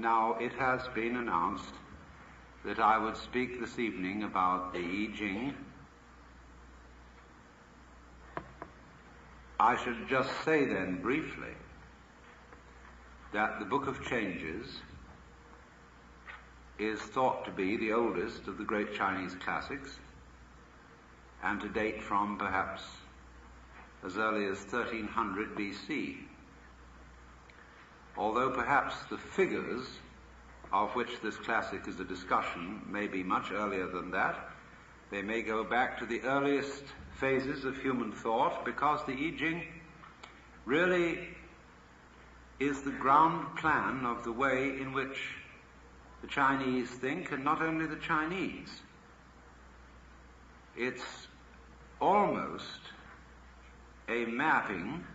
Now, it has been announced that I would speak this evening about the I Ching. I should just say then briefly that the Book of Changes is thought to be the oldest of the great Chinese classics, and to date from perhaps as early as 1300 BC. Although perhaps the figures of which this classic is a discussion may be much earlier than that, they may go back to the earliest phases of human thought, because the I Ching really is the ground plan of the way in which the Chinese think, and not only the Chinese. It's almost a mapping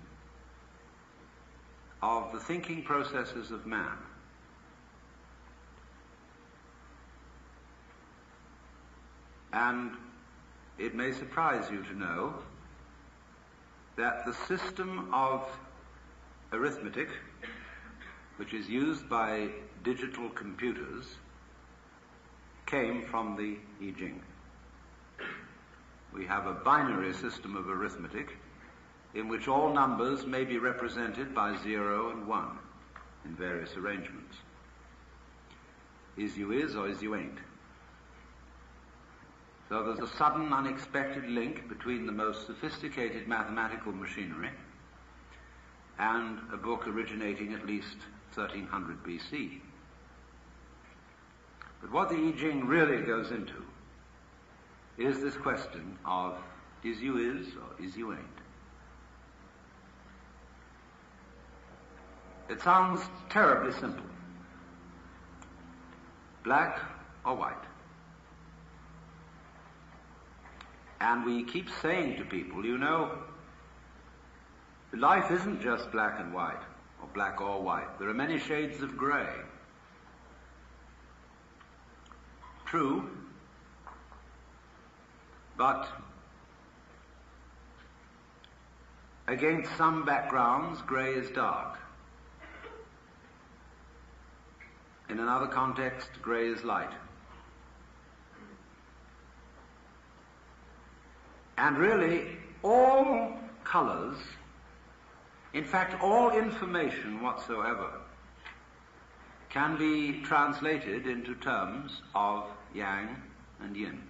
of the thinking processes of man. And it may surprise you to know that the system of arithmetic, which is used by digital computers, came from the I Ching. We have a binary system of arithmetic in which all numbers may be represented by 0 and 1 in various arrangements. Is you is or is you ain't. So there's a sudden, unexpected link between the most sophisticated mathematical machinery and a book originating at least 1300 BC. But what the I Ching really goes into is this question of is you is or is you ain't. It sounds terribly simple. Black or white. And we keep saying to people, you know, life isn't just black and white, or black or white. There are many shades of grey. True, but against some backgrounds, grey is dark. In another context, grey is light. And really, all colours, in fact, all information whatsoever, can be translated into terms of yang and yin.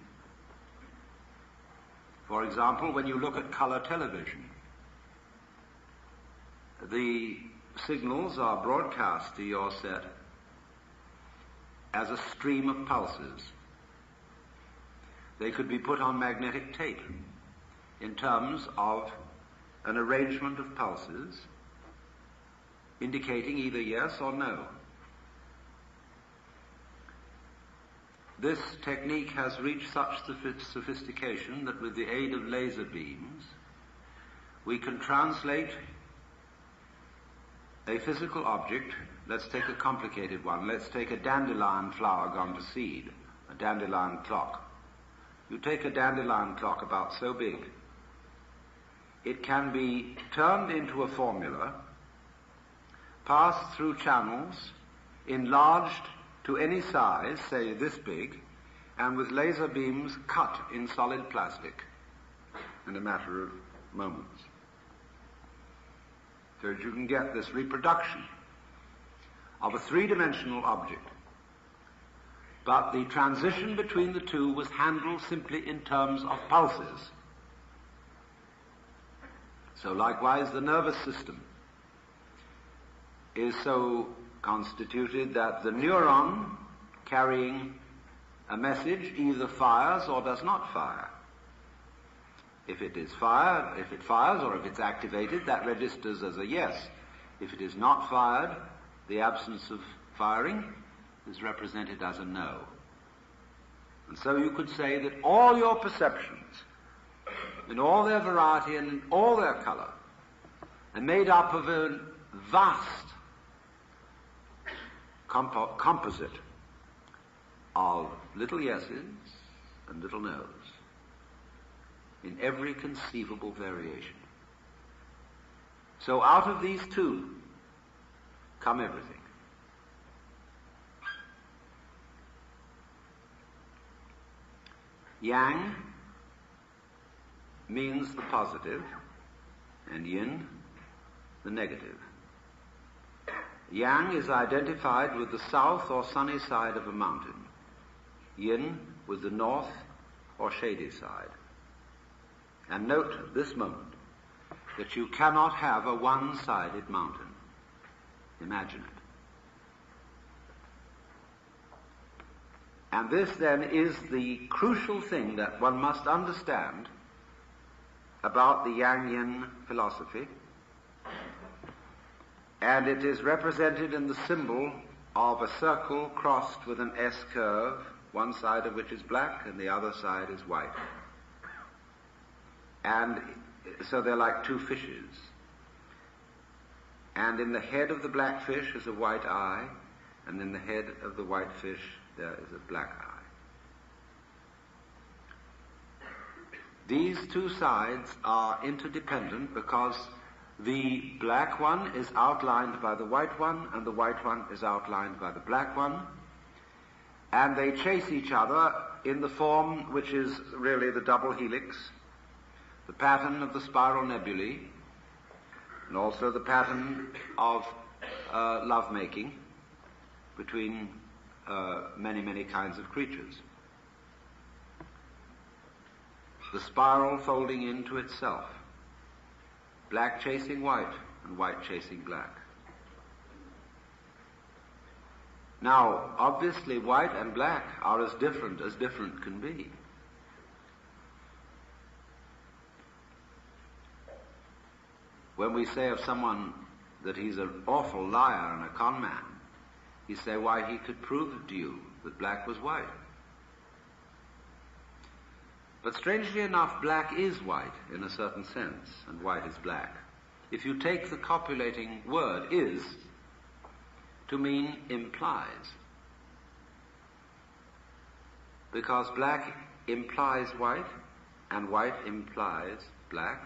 For example, when you look at colour television, the signals are broadcast to your set as a stream of pulses. They could be put on magnetic tape in terms of an arrangement of pulses indicating either yes or no. This technique has reached such sophistication that with the aid of laser beams we can translate a physical object. Let's take a complicated one. Let's take a dandelion flower gone to seed, a dandelion clock. You take a dandelion clock about so big, it can be turned into a formula, passed through channels, enlarged to any size, say this big, and with laser beams cut in solid plastic in a matter of moments. So that you can get this reproduction of a three-dimensional object. But the transition between the two was handled simply in terms of pulses. So likewise, the nervous system is so constituted that the neuron carrying a message either fires or does not fire. If it fires or if it's activated, that registers as a yes. If it is not fired, the absence of firing is represented as a no. And so you could say that all your perceptions, in all their variety and in all their colour, are made up of a vast composite of little yeses and little nos in every conceivable variation. So out of these two come everything. Yang means the positive, and yin the negative. Yang is identified with the south or sunny side of a mountain, yin with the north or shady side. And note at this moment that you cannot have a one-sided mountain. Imagine it. And this then is the crucial thing that one must understand about the Yang-Yin philosophy, and it is represented in the symbol of a circle crossed with an S curve, one side of which is black and the other side is white. And so they're like two fishes. And in the head of the black fish is a white eye, and in the head of the white fish there is a black eye. These two sides are interdependent because the black one is outlined by the white one, and the white one is outlined by the black one, and they chase each other in the form which is really the double helix, the pattern of the spiral nebulae, and also the pattern of love-making between many, many kinds of creatures. The spiral folding into itself, black chasing white and white chasing black. Now, obviously, white and black are as different can be. When we say of someone that he's an awful liar and a con man, you say, why, he could prove to you that black was white. But strangely enough, black is white in a certain sense, and white is black. If you take the copulating word is to mean implies, because black implies white, and white implies black,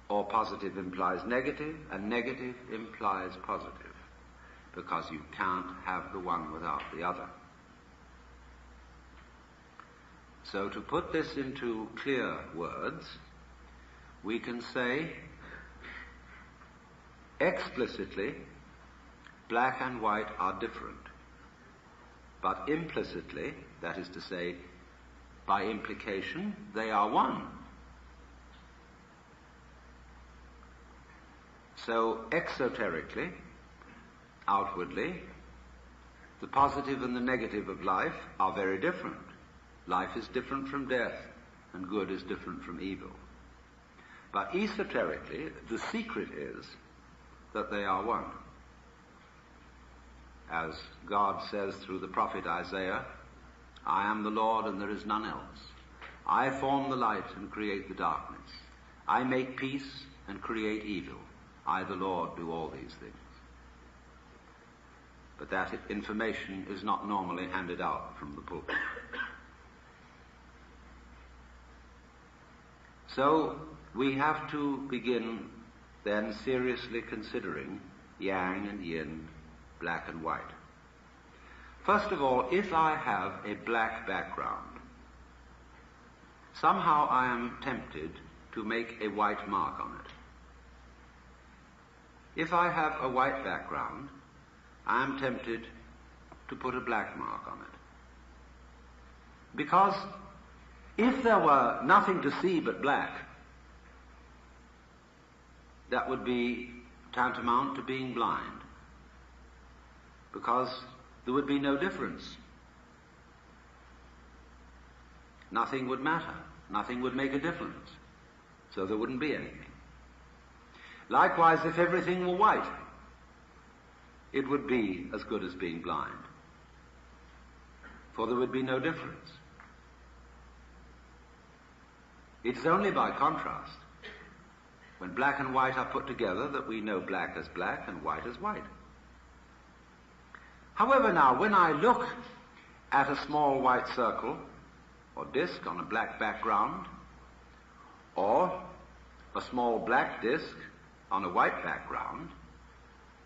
or positive implies negative, and negative implies positive, because you can't have the one without the other. So to put this into clear words, we can say explicitly black and white are different, but implicitly, that is to say, by implication, they are one. So exoterically, outwardly, the positive and the negative of life are very different. Life is different from death, and good is different from evil. But esoterically, the secret is that they are one. As God says through the prophet Isaiah, I am the Lord and there is none else. I form the light and create the darkness. I make peace and create evil. I, the Lord, do all these things. But that information is not normally handed out from the pulpit. So we have to begin then seriously considering yang and yin, black and white. First of all, if I have a black background, somehow I am tempted to make a white mark on it. If I have a white background, I am tempted to put a black mark on it. Because if there were nothing to see but black, that would be tantamount to being blind, because there would be no difference. Nothing would matter. Nothing would make a difference. So there wouldn't be anything. Likewise, if everything were white, it would be as good as being blind, for there would be no difference. It is only by contrast, when black and white are put together, that we know black as black and white as white. However, now, when I look at a small white circle or disk on a black background, or a small black disk on a white background,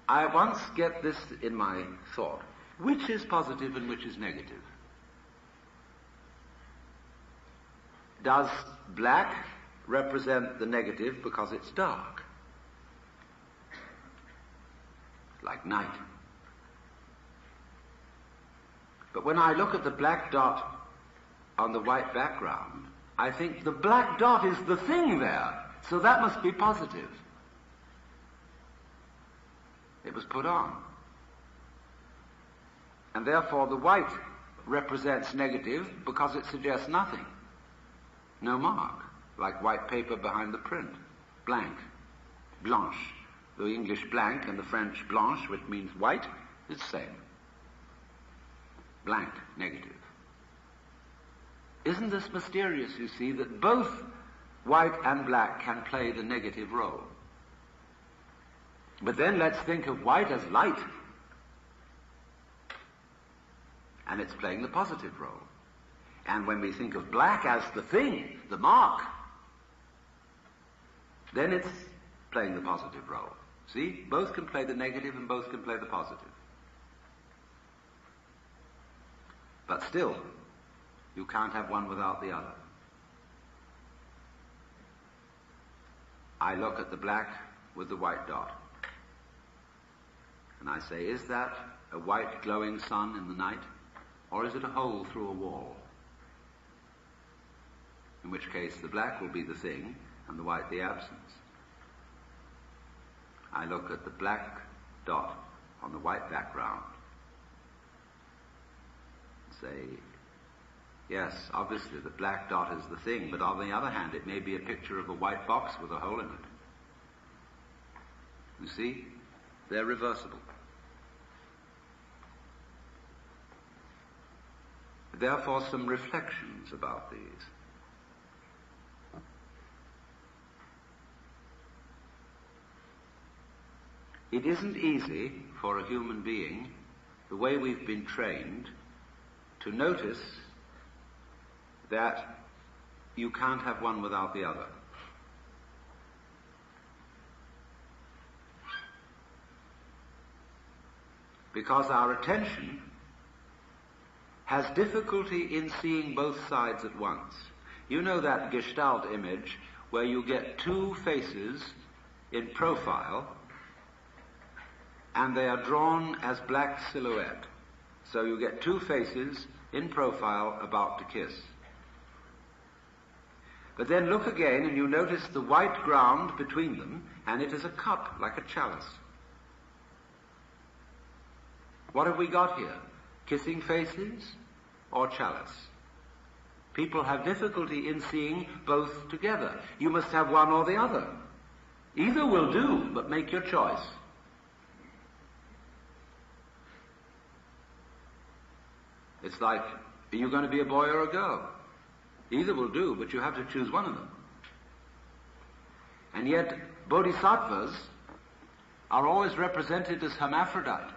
I once get this in my thought: which is positive and which is negative? Does black represent the negative because it's dark? Like night. But when I look at the black dot on the white background, I think the black dot is the thing there, so that must be positive. It was put on. And therefore the white represents negative because it suggests nothing. No mark, like white paper behind the print. Blank, blanche. The English blank and the French blanche, which means white, is the same. Blank, negative. Isn't this mysterious, you see, that both white and black can play the negative role? But then let's think of white as light. And it's playing the positive role. And when we think of black as the thing, the mark, then it's playing the positive role. See? Both can play the negative and both can play the positive. But still, you can't have one without the other. I look at the black with the white dot. And I say, is that a white glowing sun in the night? Or is it a hole through a wall? In which case the black will be the thing and the white the absence. I look at the black dot on the white background and say, yes, obviously the black dot is the thing, but on the other hand it may be a picture of a white box with a hole in it. You see? They're reversible. Therefore, some reflections about these. It isn't easy for a human being, the way we've been trained, to notice that you can't have one without the other. Because our attention has difficulty in seeing both sides at once. You know that Gestalt image where you get two faces in profile and they are drawn as black silhouette. So you get two faces in profile about to kiss. But then look again and you notice the white ground between them, and it is a cup, like a chalice. What have we got here? Kissing faces or chalice? People have difficulty in seeing both together. You must have one or the other. Either will do, but make your choice. It's like, are you going to be a boy or a girl? Either will do, but you have to choose one of them. And yet, bodhisattvas are always represented as hermaphrodite,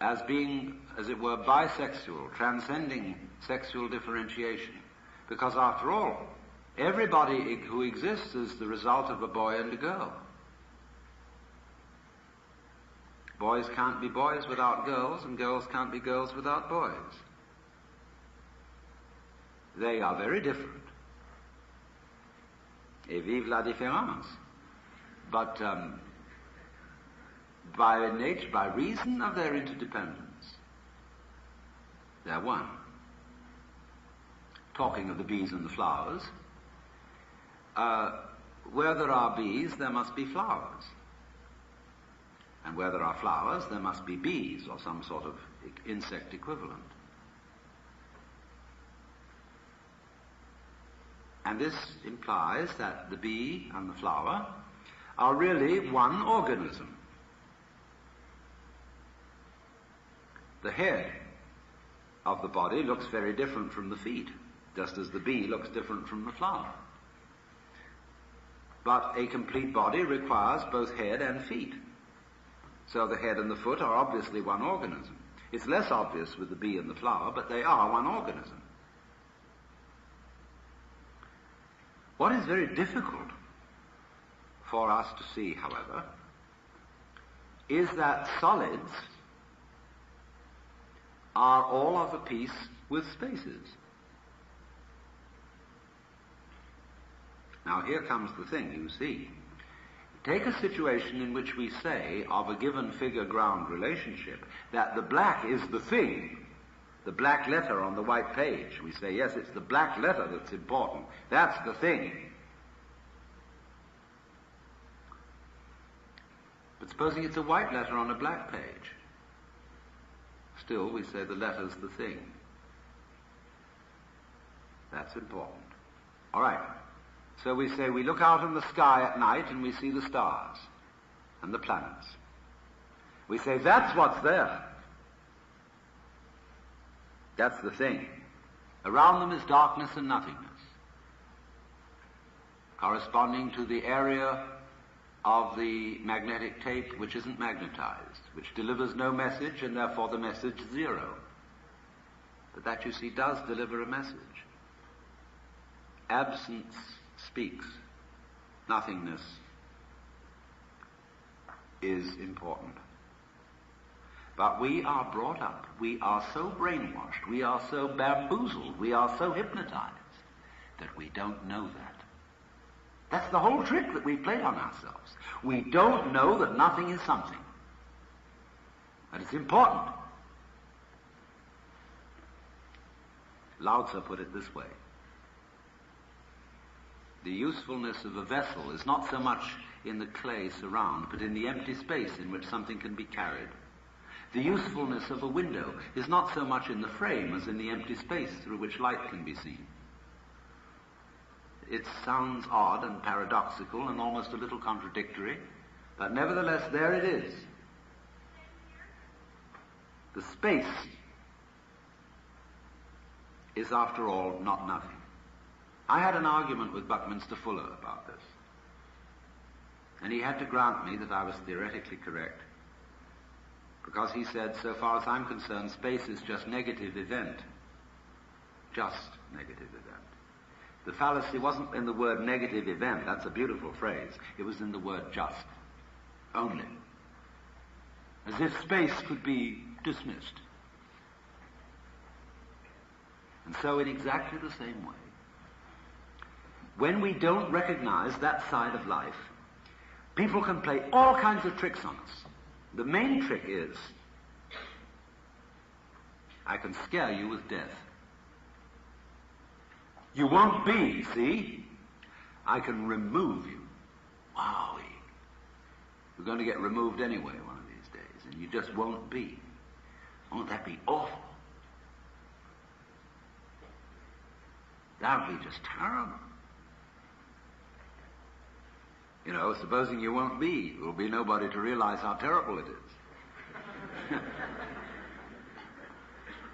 as being, as it were, bisexual, transcending sexual differentiation. Because after all, everybody who exists is the result of a boy and a girl. Boys can't be boys without girls, and girls can't be girls without boys. They are very different. Et vive la différence. But by nature, by reason of their interdependence, they're one. Talking of the bees and the flowers, where there are bees, there must be flowers. And where there are flowers, there must be bees or some sort of insect equivalent. And this implies that the bee and the flower are really one organism. The head of the body looks very different from the feet, just as the bee looks different from the flower. But a complete body requires both head and feet. So the head and the foot are obviously one organism. It's less obvious with the bee and the flower, but they are one organism. What is very difficult for us to see, however, is that solids are all of a piece with spaces. Now here comes the thing, you see. Take a situation in which we say of a given figure-ground relationship that the black is the thing, the black letter on the white page. We say, yes, it's the black letter that's important. That's the thing. But supposing it's a white letter on a black page, still we say the letter's the thing. That's important. All right. So we say we look out in the sky at night and we see the stars and the planets. We say that's what's there. That's the thing. Around them is darkness and nothingness, corresponding to the area of the magnetic tape which isn't magnetized, which delivers no message, and therefore the message zero. But that, you see, does deliver a message. Absence speaks. Nothingness is important. But we are brought up, we are so brainwashed, we are so bamboozled, we are so hypnotized that we don't know that. That's the whole trick that we've played on ourselves. We don't know that nothing is something. And it's important. Lao Tzu put it this way. The usefulness of a vessel is not so much in the clay surround, but in the empty space in which something can be carried. The usefulness of a window is not so much in the frame as in the empty space through which light can be seen. It sounds odd and paradoxical and almost a little contradictory, but nevertheless there it is. The space is, after all, not nothing. I had an argument with Buckminster Fuller about this, and he had to grant me that I was theoretically correct, because he said, so far as I'm concerned, space is just negative event. Just negative event. The fallacy wasn't in the word negative event, that's a beautiful phrase. It was in the word just. Only. As if space could be dismissed. And so in exactly the same way, when we don't recognize that side of life, people can play all kinds of tricks on us. The main trick is, I can scare you with death. You won't be, see? I can remove you. Wowie. You're going to get removed anyway one of these days, and you just won't be. Won't that be awful? That would be just terrible. You know, supposing you won't be, there will be nobody to realize how terrible it is.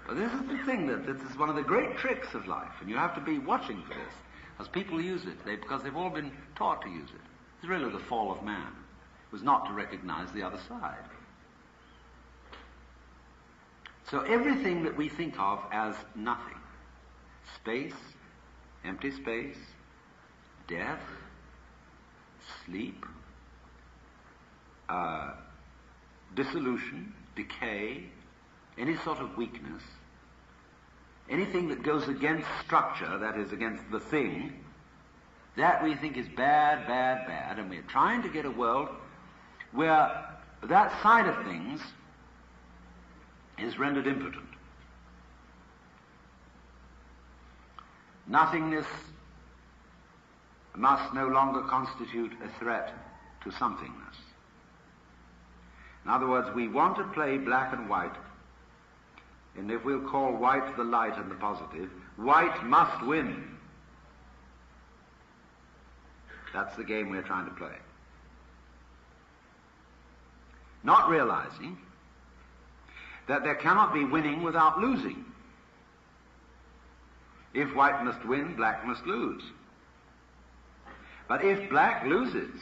But this is the thing, that this is one of the great tricks of life, and you have to be watching for this, as people use it, because they've all been taught to use it. It's really the fall of man. It was not to recognize the other side. So everything that we think of as nothing, space, empty space, death, sleep, dissolution, decay, any sort of weakness, anything that goes against structure, that is against the thing, that we think is bad, bad, bad, and we're trying to get a world where that side of things is rendered impotent. Nothingness must no longer constitute a threat to somethingness. In other words, we want to play black and white, and if we'll call white the light and the positive, white must win. That's the game we're trying to play. Not realizing that there cannot be winning without losing. If white must win, black must lose. But if black loses,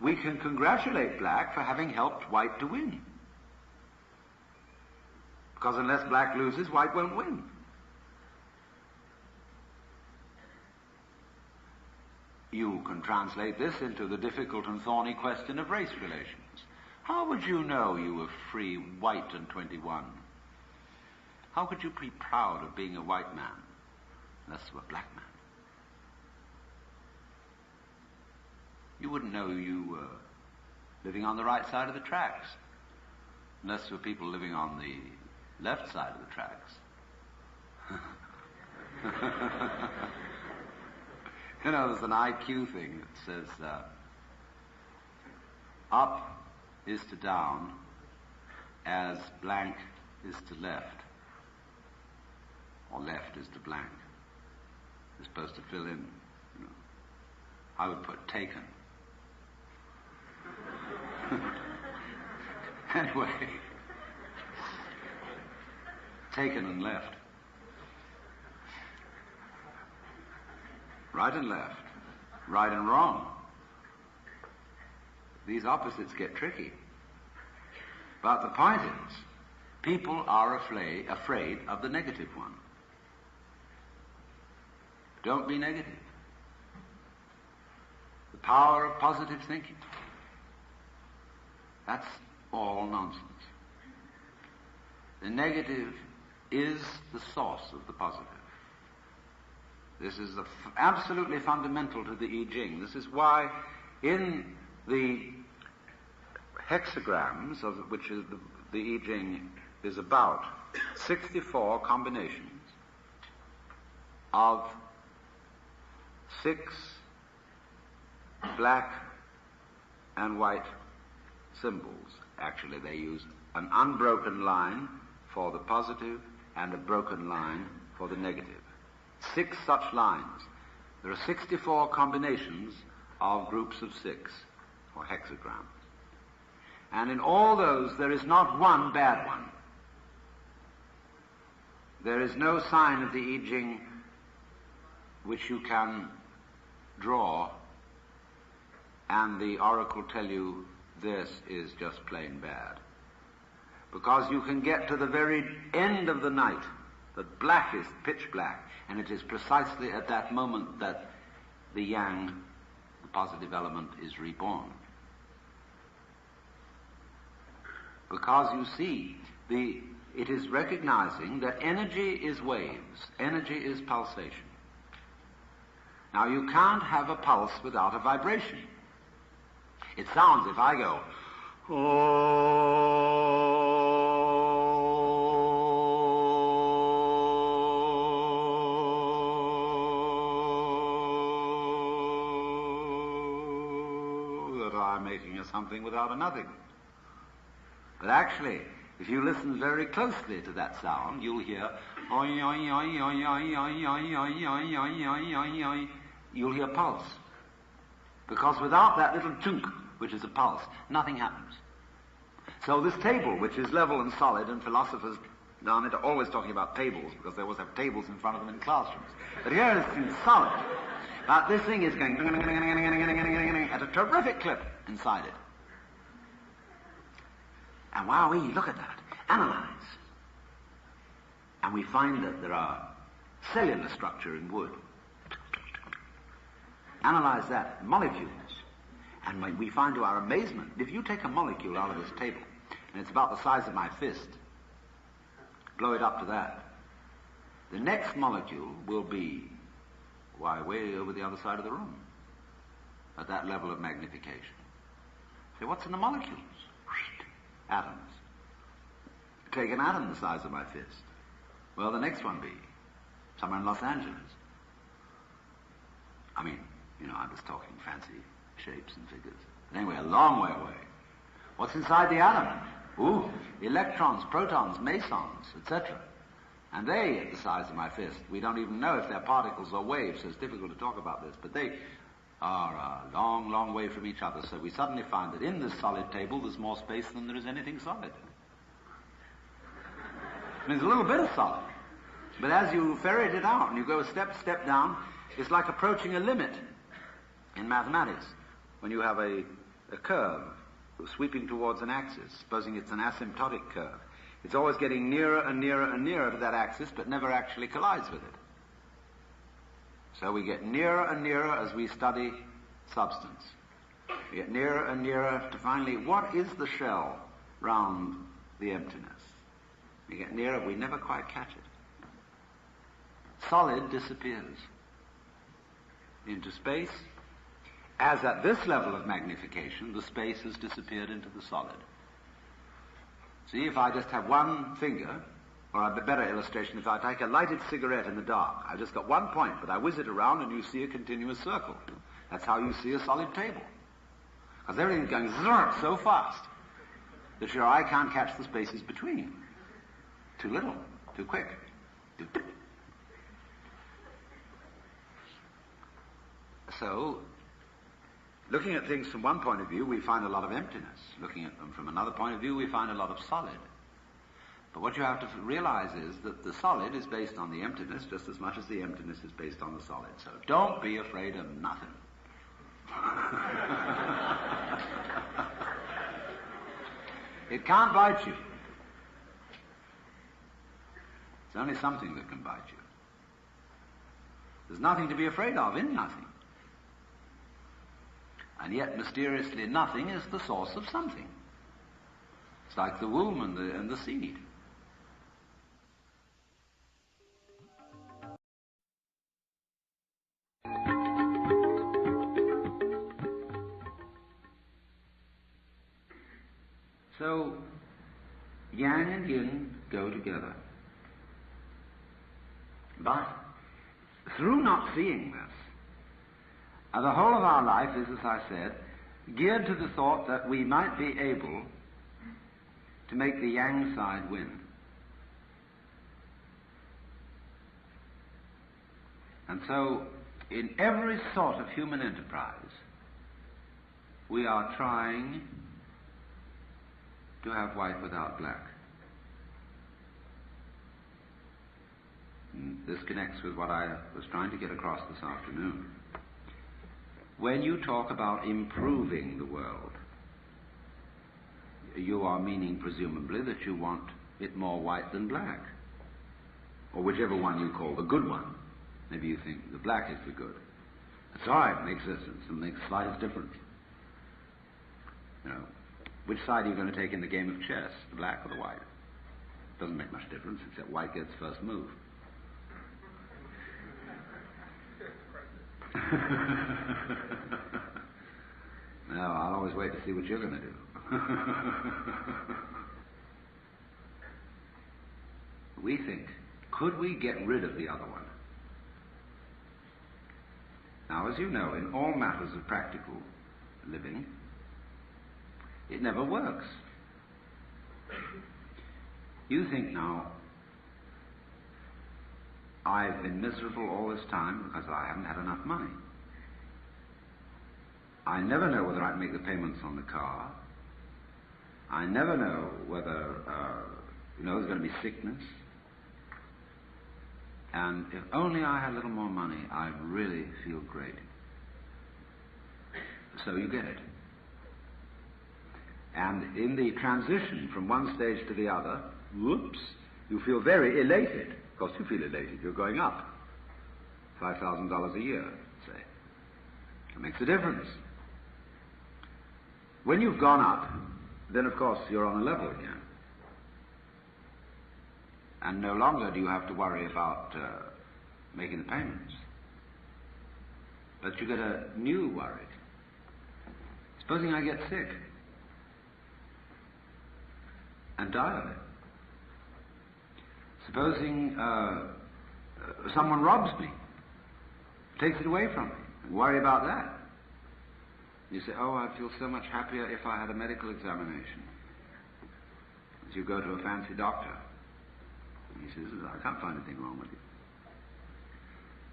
we can congratulate black for having helped white to win. Because unless black loses, white won't win. You can translate this into the difficult and thorny question of race relations. How would you know you were free, white, and 21? How could you be proud of being a white man unless you were a black man? You wouldn't know you were living on the right side of the tracks, unless there were people living on the left side of the tracks. You know, there's an IQ thing that says up is to down as blank is to left, or left is to blank. You're supposed to fill in, you know. I would put taken. Anyway, taken and left. Right and left. Right and wrong. These opposites get tricky. But the point is, people are afraid of the negative one. Don't be negative. The power of positive thinking. That's all nonsense. The negative is the source of the positive. This is absolutely fundamental to the I Ching. This is why in the hexagrams, of which is the I Ching is about, 64 combinations of 6 black and white symbols. Actually, they use an unbroken line for the positive and a broken line for the negative. 6 such lines. There are 64 combinations of groups of 6, or hexagrams. And in all those, there is not one bad one. There is no sign of the I Ching which you can draw and the oracle tell you this is just plain bad. Because you can get to the very end of the night, the blackest pitch black, and it is precisely at that moment that the yang, the positive element, is reborn. Because you see, it is recognizing that energy is waves, energy is pulsation. Now you can't have a pulse without a vibration. It sounds, if I go, that I'm making something without a nothing. But actually, if you listen very closely to that sound, you'll hear you'll hear pulse. Because without that little chunk, which is a pulse, nothing happens. So this table, which is level and solid, and philosophers down it are always talking about tables, because they always have tables in front of them in classrooms. But here it's solid. But this thing is going at a terrific clip inside it. And wowee, look at that. Analyze. And we find that there are cellular structure in wood. Analyze that, molecules. And we find to our amazement, if you take a molecule out of this table, and it's about the size of my fist, blow it up to that, the next molecule will be, way over the other side of the room, at that level of magnification. So what's in the molecules? Atoms. Take an atom the size of my fist. Well, the next one be somewhere in Los Angeles. I mean, I'm just talking fancy shapes and figures. But anyway, a long way away. What's inside the atom? Electrons, protons, mesons, etc. And they, at the size of my fist, we don't even know if they're particles or waves, so it's difficult to talk about this, but they are a long, long way from each other. So we suddenly find that in this solid table there's more space than there is anything solid. There's a little bit of solid. But as you ferret it out and you go step down, it's like approaching a limit in mathematics. When you have a curve sweeping towards an axis, supposing it's an asymptotic curve, it's always getting nearer and nearer and nearer to that axis, but never actually collides with it. So we get nearer and nearer as we study substance. We get nearer and nearer to finally, what is the shell round the emptiness? We get nearer, we never quite catch it. Solid disappears into space, as at this level of magnification, the space has disappeared into the solid. See, if I just have one finger, or a better illustration, if I take a lighted cigarette in the dark, I've just got one point, but I whiz it around and you see a continuous circle. That's how you see a solid table. Because everything's going so fast that your eye can't catch the spaces between. Too little, too quick. So, looking at things from one point of view, we find a lot of emptiness. Looking at them from another point of view, we find a lot of solid. But what you have to realize is that the solid is based on the emptiness just as much as the emptiness is based on the solid. So don't be afraid of nothing. It can't bite you. It's only something that can bite you. There's nothing to be afraid of in nothing. And yet, mysteriously, nothing is the source of something. It's like the womb and the seed. So, yang and yin go together. But, through not seeing this, the whole of our life is, as I said, geared to the thought that we might be able to make the yang side win. And so, in every sort of human enterprise, we are trying to have white without black. And this connects with what I was trying to get across this afternoon. When you talk about improving the world, you are meaning presumably that you want it more white than black, or whichever one you call the good one. Maybe you think the black is the good. That's all right, makes the slightest difference. You know, which side are you going to take in the game of chess, the black or the white? Doesn't make much difference, except white gets first move. No, I'll always wait to see what you're going to do. We think, could we get rid of the other one? Now, as you know, in all matters of practical living, it never works. You think now, I've been miserable all this time because I haven't had enough money. I never know whether I can make the payments on the car. I never know whether, there's going to be sickness. And if only I had a little more money, I'd really feel great. So you get it. And in the transition from one stage to the other, whoops, you feel very elated. Of course you feel elated. You're going up. $5,000 a year, say. It makes a difference. When you've gone up, then of course you're on a level again. And no longer do you have to worry about making the payments. But you get a new worry. Supposing I get sick and die of it. Supposing someone robs me, takes it away from me. Worry about that. You say, oh, I'd feel so much happier if I had a medical examination. As you go to a fancy doctor. And he says, I can't find anything wrong with you.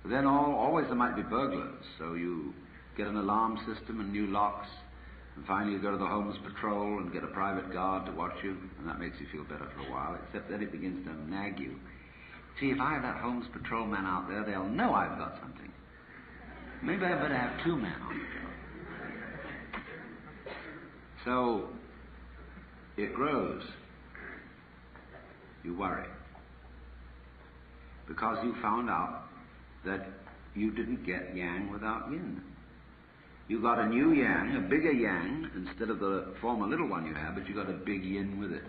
But then always there might be burglars, so you get an alarm system and new locks, and finally you go to the Homes Patrol and get a private guard to watch you, and that makes you feel better for a while, except then it begins to nag you. See, if I have that Homes Patrol man out there, they'll know I've got something. Maybe I better have two men on the job. So, it grows. You worry. Because you found out that you didn't get yang without yin. You got a new yang, a bigger yang, instead of the former little one you had, but you got a big yin with it.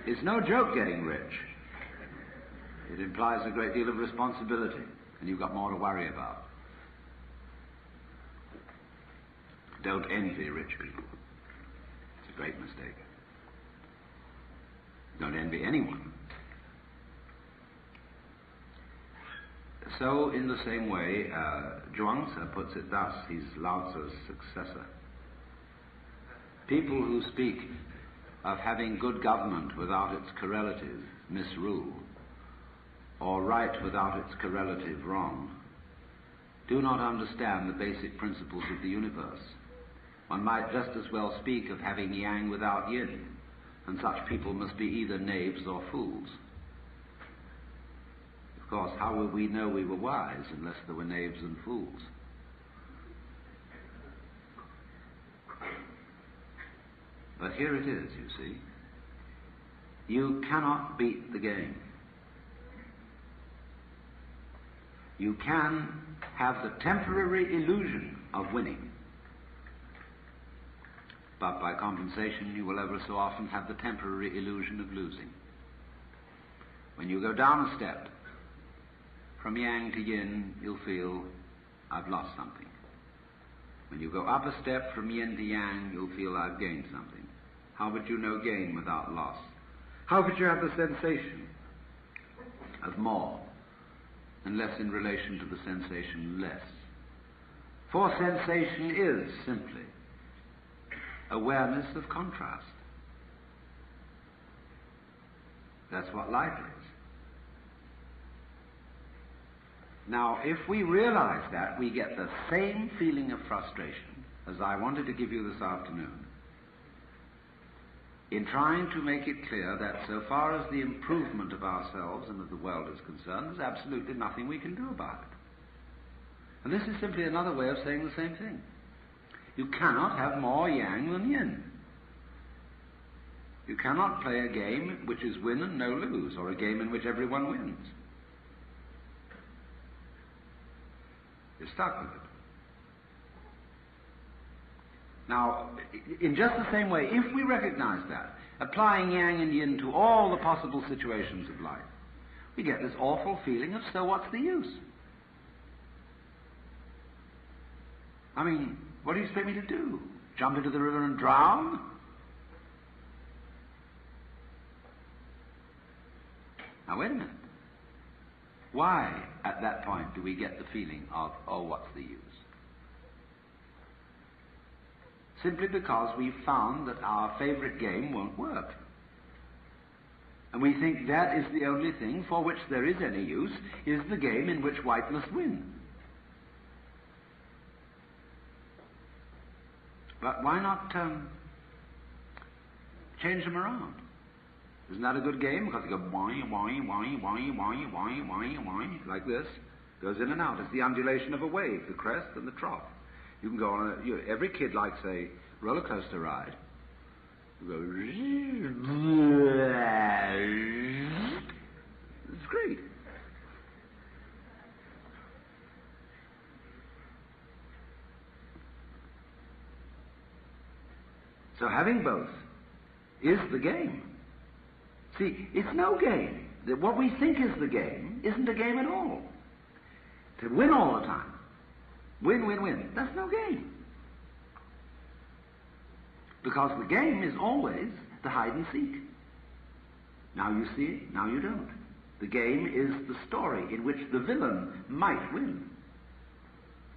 It's no joke getting rich. It implies a great deal of responsibility, and you've got more to worry about. Don't envy rich people. It's a great mistake. Don't envy anyone. So, in the same way, Zhuangzi puts it thus, he's Lao Tzu's successor. People who speak of having good government without its correlative, misrule, or right without its correlative, wrong, do not understand the basic principles of the universe. One might just as well speak of having yang without yin, and such people must be either knaves or fools. Of course, how will we know we were wise unless there were knaves and fools? But here it is, you see. You cannot beat the game. You can have the temporary illusion of winning, but by compensation you will ever so often have the temporary illusion of losing. When you go down a step from yang to yin, you'll feel, I've lost something. When you go up a step from yin to yang, you'll feel, I've gained something. How would you know gain without loss? How could you have the sensation of more unless in relation to the sensation less? For sensation is simply awareness of contrast. That's what life is. Now, if we realize that, we get the same feeling of frustration as I wanted to give you this afternoon, in trying to make it clear that so far as the improvement of ourselves and of the world is concerned, there's absolutely nothing we can do about it. And this is simply another way of saying the same thing. You cannot have more yang than yin. You cannot play a game which is win and no lose, or a game in which everyone wins. You're stuck with it. Now, in just the same way, if we recognize that, applying yang and yin to all the possible situations of life, we get this awful feeling of, so what's the use? I mean, what do you expect me to do? Jump into the river and drown? Now, wait a minute. Why, at that point, do we get the feeling of, oh, what's the use? Simply because we've found that our favorite game won't work. And we think that is the only thing for which there is any use, is the game in which white must win. But why not change them around? Isn't that a good game? Because you go whine, whine, whine, whine, whine, whine, whine, whine, like this. Goes in and out. It's the undulation of a wave, the crest and the trough. You can go on every kid likes a roller coaster ride. You go, it's great. So having both is the game. See, it's no game. What we think is the game isn't a game at all. To win all the time. Win, win, win. That's no game. Because the game is always the hide and seek. Now you see it, now you don't. The game is the story in which the villain might win.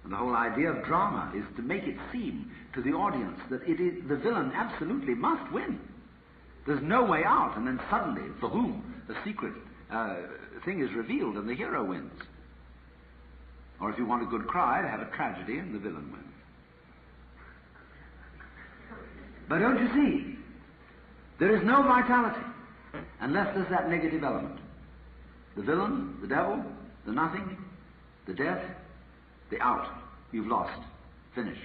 And the whole idea of drama is to make it seem to the audience that the villain absolutely must win. There's no way out, and then suddenly, for whom, the secret thing is revealed and the hero wins. Or if you want a good cry, have a tragedy and the villain wins. But don't you see, there is no vitality unless there's that negative element. The villain, the devil, the nothing, the death, the out. You've lost. Finish.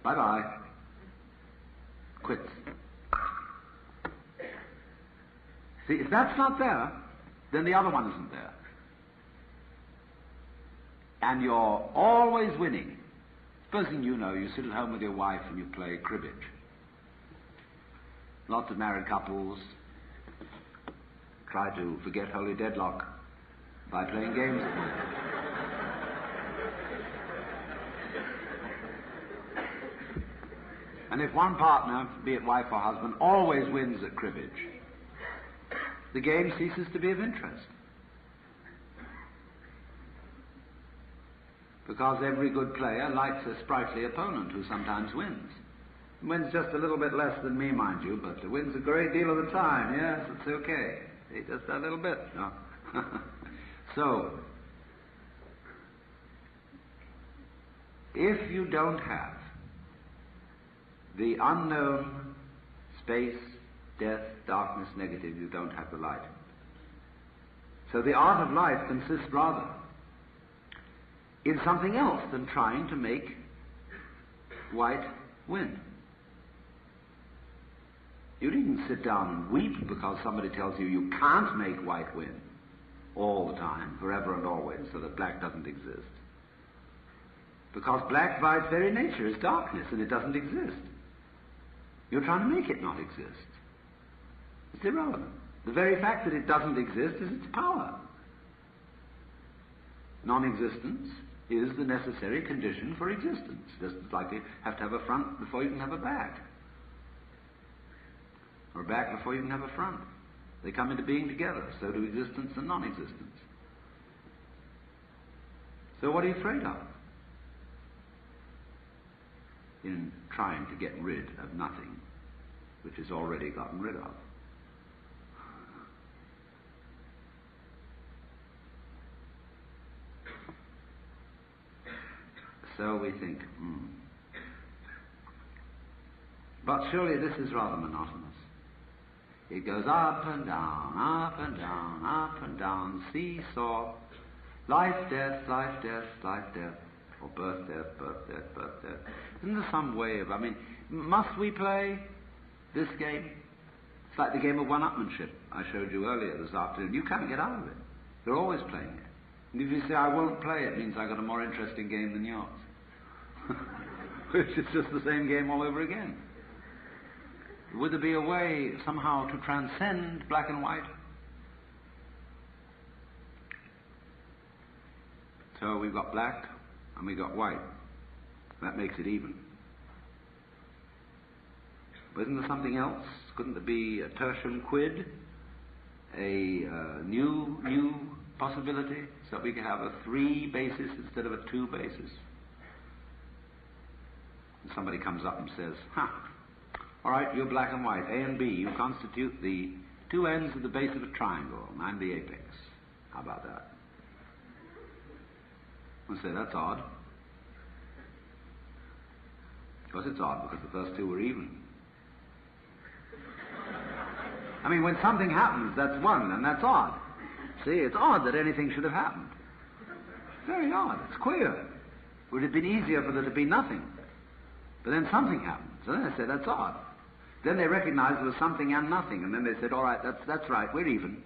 Bye-bye. Quits. See, if that's not there, then the other one isn't there. And you're always winning. Supposing you sit at home with your wife and you play cribbage. Lots of married couples try to forget holy deadlock by playing games at home. And if one partner, be it wife or husband, always wins at cribbage, the game ceases to be of interest. Because every good player likes a sprightly opponent who sometimes wins. Wins just a little bit less than me, mind you, but wins a great deal of the time. Yes, it's okay. Just a little bit. No. So, if you don't have the unknown space, death, darkness, negative, you don't have the light. So the art of life consists rather in something else than trying to make white win. You needn't sit down and weep because somebody tells you you can't make white win all the time, forever and always, so that black doesn't exist. Because black, by its very nature, is darkness, and it doesn't exist. You're trying to make it not exist. It's irrelevant. The very fact that it doesn't exist is its power. Non-existence is the necessary condition for existence, just like you have to have a front before you can have a back, or a back before you can have a front. They come into being together. So do existence and non-existence. So what are you afraid of in trying to get rid of nothing which is already gotten rid of? So we think, But surely this is rather monotonous. It goes up and down, up and down, up and down, seesaw, life, death, life, death, life, death, or birth, death, birth, death, birth, death. Isn't there some way of, must we play this game? It's like the game of one-upmanship I showed you earlier this afternoon. You can't get out of it. You're always playing it. And if you say, I won't play, it means I've got a more interesting game than yours. Which is just the same game all over again. Would there be a way somehow to transcend black and white? So we've got black and we've got white. That makes it even. But isn't there something else? Couldn't there be a tertium quid? A new possibility? So we could have a 3 basis instead of a 2 basis? And somebody comes up and says, all right, you're black and white. A and B, you constitute the 2 ends of the base of a triangle, and I'm the apex. How about that? We'll say, that's odd. Of course it's odd, because the first 2 were even. When something happens, that's one, and that's odd. See, it's odd that anything should have happened. Very odd. It's queer. Would it have been easier for there to be nothing? But then something happened. So then they said, that's odd. Then they recognized there was something and nothing, and then they said, all right, that's right, we're even.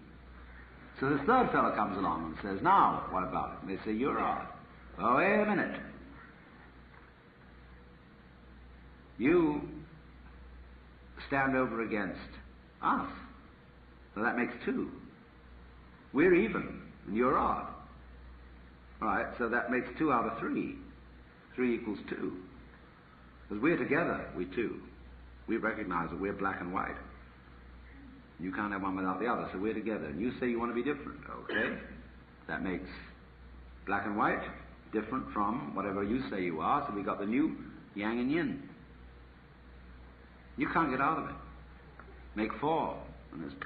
So this third fellow comes along and says, now, what about it? And they say, you're odd. Oh, wait a minute. You stand over against us. So that makes 2. We're even, and you're odd. All right, so that makes 2 out of 3. 3 equals 2. Because we're together, we 2. We recognize that we're black and white. You can't have one without the other, so we're together. And you say you want to be different, okay? That makes black and white different from whatever you say you are, so we got the new yang and yin. You can't get out of it. Make 4, and it's the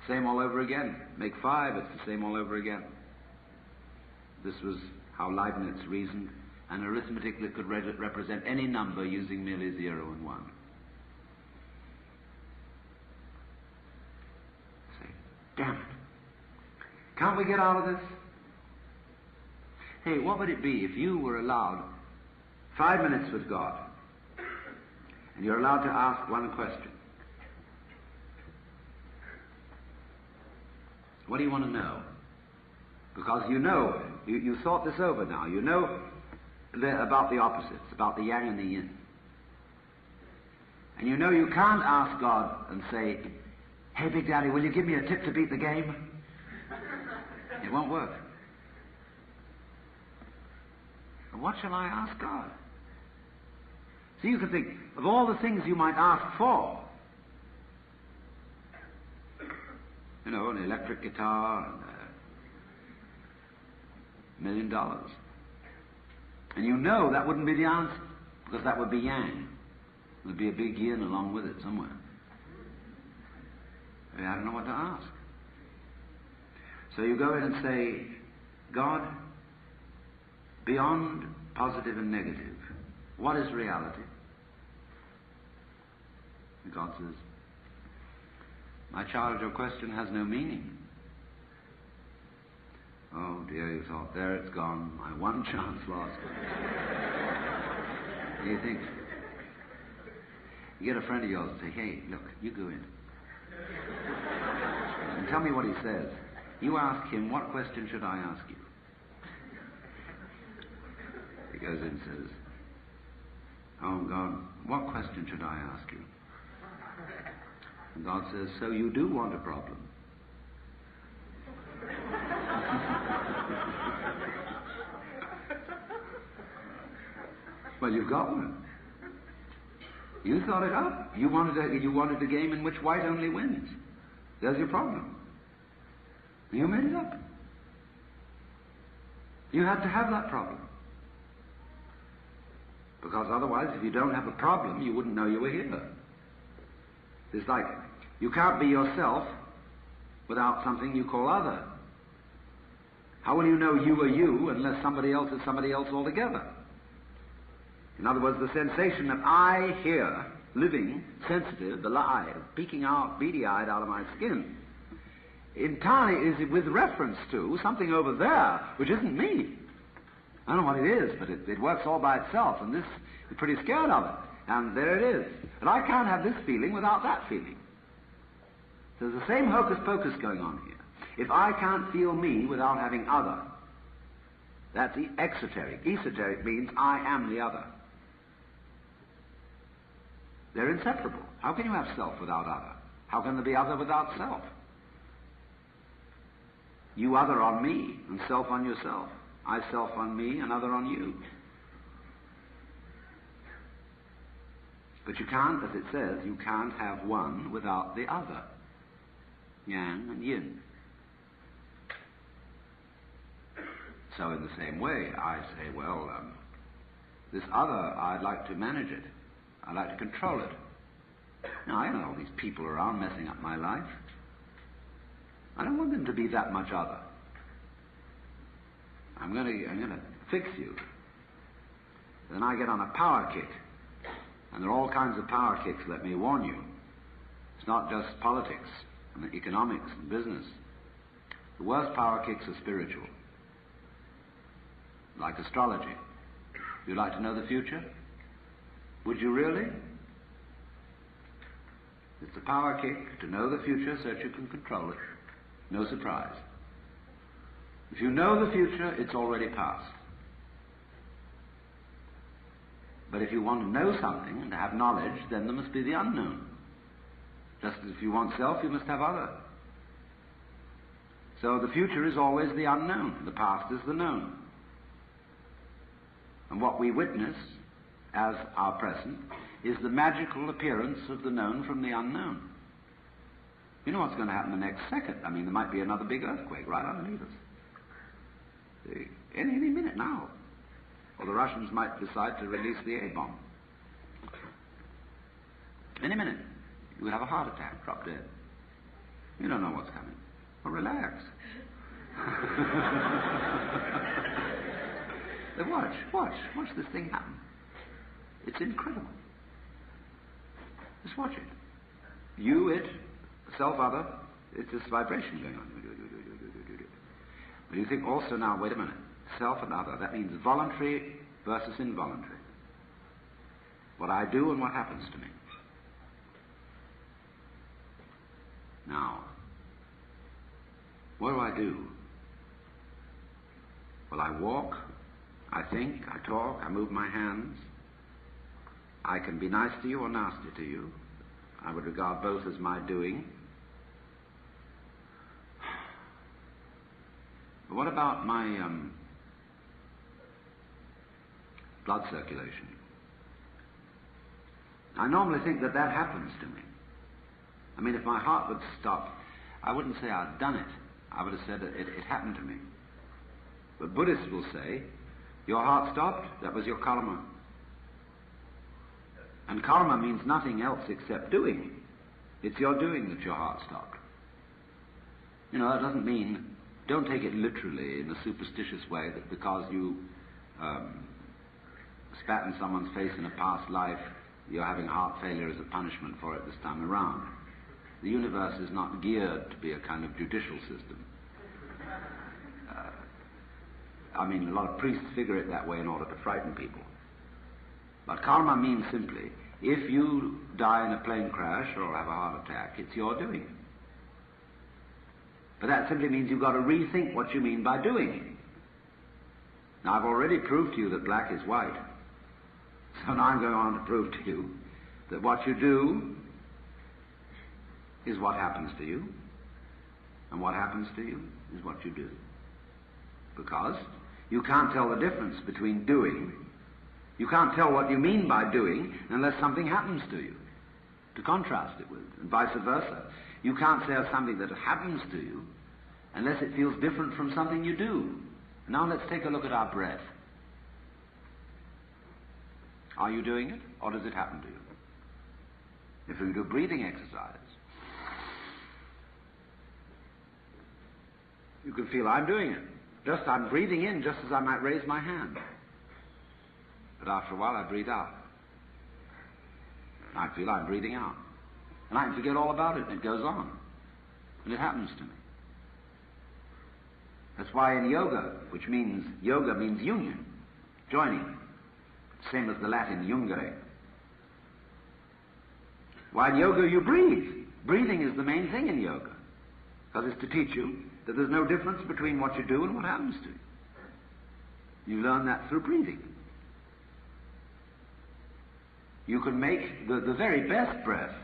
same all over again. Make 5, it's the same all over again. This was how Leibniz reasoned, and arithmetically could represent any number using merely 0 and 1. Say, damn it. Can't we get out of this? Hey, what would it be if you were allowed 5 minutes with God, and you're allowed to ask one question? What do you want to know? Because you know, you thought this over now. You know about the opposites, about the yang and the yin. And you know you can't ask God and say, hey, Big Daddy, will you give me a tip to beat the game? It won't work. And what shall I ask God? So you can think of all the things you might ask for. You know, an electric guitar, and $1 million. And you know that wouldn't be the answer, because that would be yang. There'd be a big yin along with it somewhere. I don't know what to ask. So you go in and say, God, beyond positive and negative, what is reality? And God says, my child, your question has no meaning. Oh dear, you thought, there it's gone, my one chance lost. You think, you get a friend of yours and say, hey, look, you go in. And tell me what he says. You ask him, what question should I ask you? He goes in and says, oh God, what question should I ask you? And God says, so you do want a problem. Well, you've got one. You thought it up. You wanted a game in which white only wins. There's your problem. You made it up. You had to have that problem. Because otherwise, if you don't have a problem, you wouldn't know you were here. It's like, you can't be yourself without something you call other. How will you know you are you unless somebody else is somebody else altogether? In other words, the sensation that I here, living, sensitive, alive, peeking out, beady-eyed out of my skin, entirely is with reference to something over there, which isn't me. I don't know what it is, but it works all by itself, and this is pretty scared of it. And there it is. But I can't have this feeling without that feeling. There's the same hocus-pocus going on here. If I can't feel me without having other, that's exoteric. Esoteric means I am the other. They're inseparable. How can you have self without other? How can there be other without self? You other on me and self on yourself. I self on me and other on you. But you can't, as it says, you can't have one without the other. Yang and yin. So in the same way, I say, well, this other, I'd like to manage it. I'd like to control it. Now, I don't know all these people around messing up my life. I don't want them to be that much other. I'm going to fix you. Then I get on a power kick. And there are all kinds of power kicks, let me warn you. It's not just politics and economics and business. The worst power kicks are spiritual. Like astrology. You'd like to know the future? Would you really? It's a power kick to know the future so that you can control it. No surprise. If you know the future, it's already past. But if you want to know something and to have knowledge, then there must be the unknown. Just as if you want self, you must have other. So the future is always the unknown. The past is the known. And what we witness as our present is the magical appearance of the known from the unknown. You know what's going to happen the next second. I mean, there might be another big earthquake right underneath us. Any minute now. Or the Russians might decide to release the A-bomb. Any minute. You would have a heart attack, drop dead. You don't know what's coming. Well, relax. Watch this thing happen. It's incredible. Just watch it. You, it, self-other, it's this vibration going on. But you think also now, wait a minute, self and other, that means voluntary versus involuntary. What I do and what happens to me. Now, what do? Well, I walk, I think, I talk, I move my hands. I can be nice to you or nasty to you. I would regard both as my doing. But what about my blood circulation? I normally think that that happens to me. I mean, if my heart would stop, I wouldn't say I'd done it. I would have said it happened to me. But Buddhists will say, your heart stopped, that was your karma. And karma means nothing else except doing. It's your doing that your heart stopped. You know, that doesn't mean, don't take it literally in a superstitious way that because you spat in someone's face in a past life, you're having heart failure as a punishment for it this time around. The universe is not geared to be a kind of judicial system. I mean, a lot of priests figure it that way in order to frighten people. But karma means simply, if you die in a plane crash or have a heart attack, it's your doing. But that simply means you've got to rethink what you mean by doing. Now, I've already proved to you that black is white. So now I'm going on to prove to you that what you do is what happens to you, and what happens to you is what you do. Because you can't tell the difference between doing. You can't tell what you mean by doing unless something happens to you to contrast it with, and vice versa. You can't say of something that happens to you unless it feels different from something you do. Now let's take a look at our breath. Are you doing it, or does it happen to you? If we do breathing exercise, you can feel I'm doing it. Just I'm breathing in just as I might raise my hand. But after a while I breathe out. I feel I'm breathing out. And I can forget all about it, and it goes on. And it happens to me. That's why in yoga means union, joining, same as the Latin jungere. Why in yoga you breathe. Breathing is the main thing in yoga, because it's to teach you that there's no difference between what you do and what happens to you. You learn that through breathing. You can make the very best breath.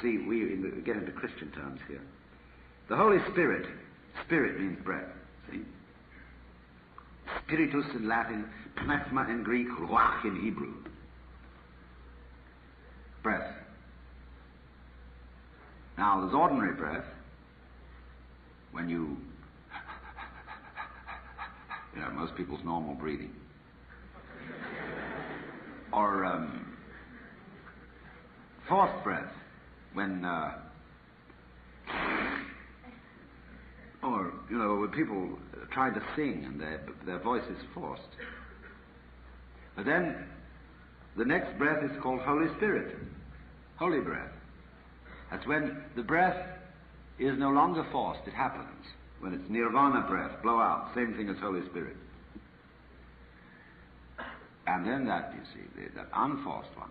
See, we get into Christian terms here. The Holy Spirit, spirit means breath, see? Spiritus in Latin, pneuma in Greek, ruach in Hebrew. Breath. Now, there's ordinary breath, when you know, most people's normal breathing. Or forced breath, when when people try to sing and their voice is forced. But then the next breath is called Holy Spirit, holy breath. That's when the breath is no longer forced, it happens. When it's nirvana breath, blow out, same thing as Holy Spirit. And then that, you see, that unforced one.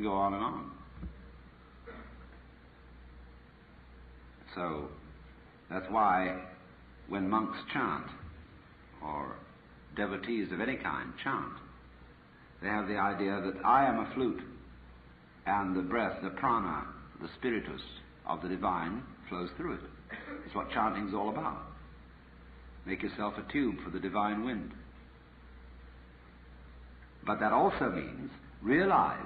Go on and on. So, that's why when monks chant, or devotees of any kind chant, they have the idea that I am a flute, and the breath, the prana, the spiritus of the divine flows through it. It's what chanting's all about. Make yourself a tube for the divine wind. But that also means realize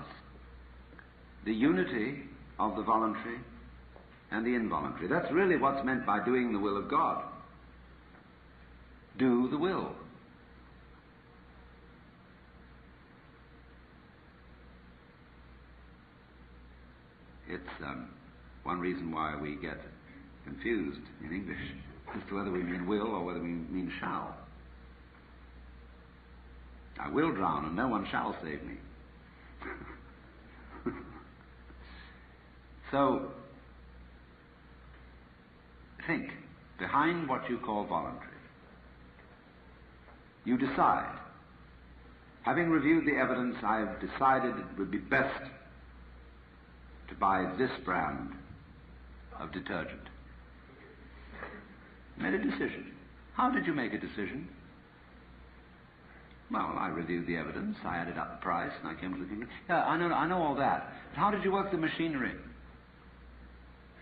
the unity of the voluntary and the involuntary. That's really what's meant by doing the will of God. Do the will. It's one reason why we get confused in English as to whether we mean will or whether we mean shall. I will drown and no one shall save me. So, think, behind what you call voluntary, you decide. Having reviewed the evidence, I have decided it would be best to buy this brand of detergent. Made a decision. How did you make a decision? Well, I reviewed the evidence, I added up the price, and I came to the conclusion. Yeah, I know all that. But how did you work the machinery?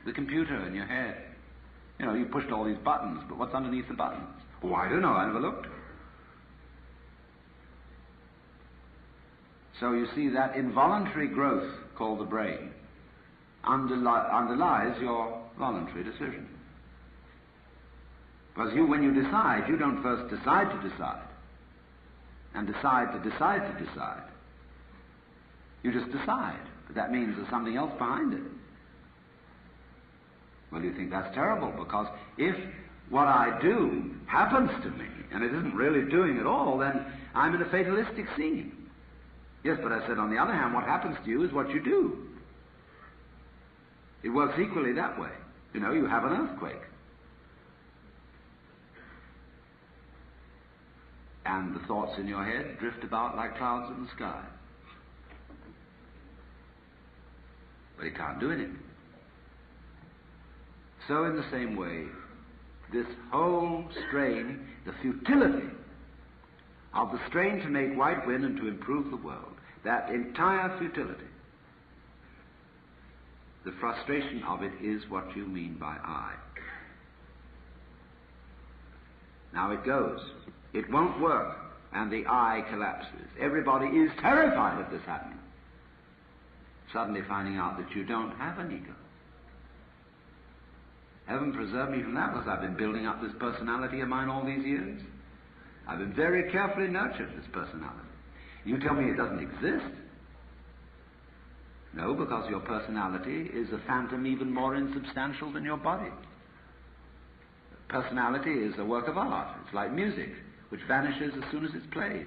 The computer in your head. You know, you pushed all these buttons, but what's underneath the buttons? Oh, I don't know, I never looked. So you see, that involuntary growth called the brain underlies your voluntary decision. Because when you decide, you don't first decide to decide, and decide to decide to decide. You just decide, but that means there's something else behind it. Well, you think that's terrible, because if what I do happens to me, and it isn't really doing at all, then I'm in a fatalistic scene. Yes, but I said, on the other hand, what happens to you is what you do. It works equally that way. You know, you have an earthquake. And the thoughts in your head drift about like clouds in the sky. But it can't do anything. So in the same way, this whole strain, the futility of the strain to make right win and to improve the world, that entire futility, the frustration of it is what you mean by I. Now it goes. It won't work, and the I collapses. Everybody is terrified of this happening, suddenly finding out that you don't have an ego. Heaven preserve me from that, because I've been building up this personality of mine all these years. I've been very carefully nurtured this personality. You tell me it doesn't exist? No, because your personality is a phantom even more insubstantial than your body. Personality is a work of art. It's like music, which vanishes as soon as it's played.